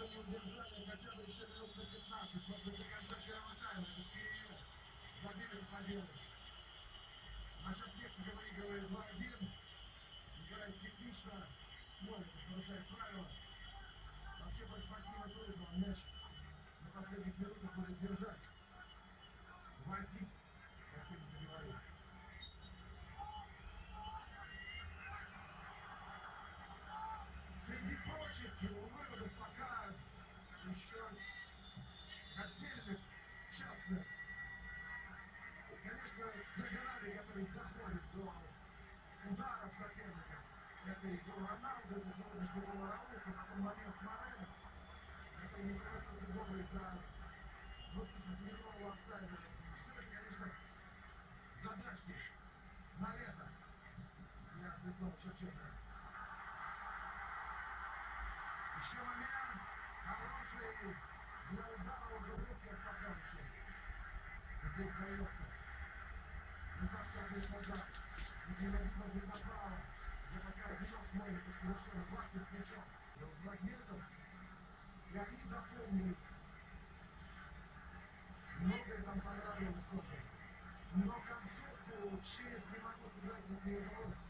не удержали хотя бы еще минут на 15. Может быть, до конца первого тайма. Это вперед. Забили в победу. А сейчас Мексика выигрывает 2-1. Играет технично. Смотрит, нарушает правила. Вообще против Акима трудно. Он мяч на последних минутах будет держать. Возить, как принято говорить. Среди прочих выводов пока еще отдельных, частных. Конечно, диагонали, которые доходят до ударов соперника. Это и гол Роналду, это сегодняшний гол Рауха, потом момент с Морено, который не превратился в гол из-за 20-сантиметрового офсайда. Все это, конечно, задачки на лето для Станислава Черчесова. Еще момент хороший для удара уголовки от Покамши. Здесь дается. Лукаш шагает назад. Не переводит, может быть, направо. Где пока одинок смотрит, и совершенно 20 с мячом. До фрагментов. И они запомнились. Многое там понравилось тоже. Но концовку через не могу сыграть не удалось.